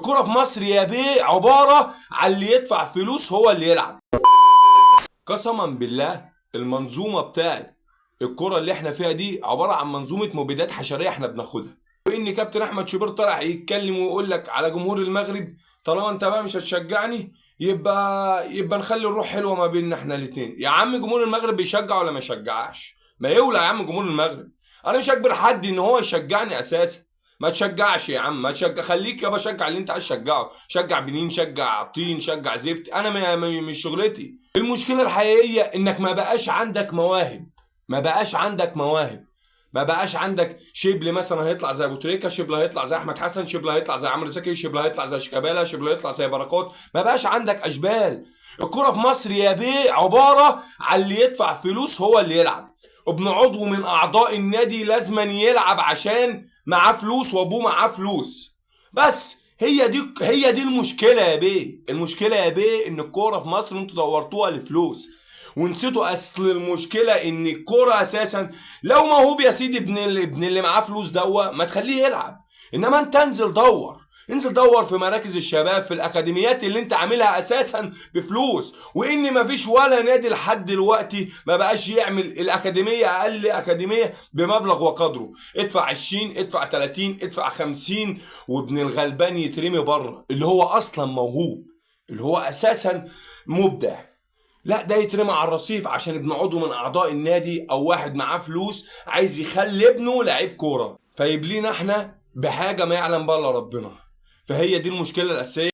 الكرة في مصر يا بيه عبارة عن اللي يدفع فلوس هو اللي يلعب. قسما بالله المنظومة بتاعت الكرة اللي احنا فيها دي عبارة عن منظومة مبيدات حشرية احنا بناخدها. وان كابتن احمد شوبير طلع يتكلم ويقول لك على جمهور المغرب طالما انت بقى مش هتشجعني يبقى نخلي الروح حلوه ما بيننا احنا الاثنين. يا عم جمهور المغرب بيشجع ولا ما يشجعش؟ ما يولع يا عم جمهور المغرب. انا مش هجبر حد ان هو يشجعني اساسا. ما تشجعش يا عم، ما تشجع، خليك يابا شجع اللي انت عايز تشجعه، شجع بنين، شجع طين، شجع زفت، انا مش شغلتي. المشكله الحقيقيه انك ما بقاش عندك مواهب. ما بقاش عندك شبل مثلا هيطلع زي ابو تريكه، شبل هيطلع زي احمد حسن، شبل هيطلع زي عمرو زكي، شبل هيطلع زي شيكابالا، شبل هيطلع زي بركات. ما بقاش عندك اشبال. الكرة في مصر يا بيه عبارة عن اللي يدفع فلوس هو اللي يلعب. ابن عضو من اعضاء النادي لازما يلعب عشان معاه فلوس وابوه معاه فلوس. بس هي دي المشكلة يا بيه. المشكلة يا بيه ان الكورة في مصر انتوا دورتوها لفلوس ونسيتوا اصل المشكله ان الكوره اساسا لو موهوب يا سيدي ابن اللي معاه فلوس ما تخليه يلعب. انما انت انزل دور في مراكز الشباب، في الاكاديميات اللي انت عاملها اساسا بفلوس. وان مفيش ولا نادي لحد دلوقتي ما بقاش يعمل الاكاديميه، اقل اكاديميه بمبلغ وقدره. ادفع 20، ادفع 30، ادفع 50 وابن الغلبان يترمي بره اللي هو اصلا موهوب، اللي هو اساسا مبدع. لا ده يترمى على الرصيف عشان ابن عضو من اعضاء النادي او واحد معاه فلوس عايز يخلي ابنه لعيب كوره، فيبلينا احنا بحاجه ما يعلم بها الا ربنا. فهي دي المشكله الاساسيه.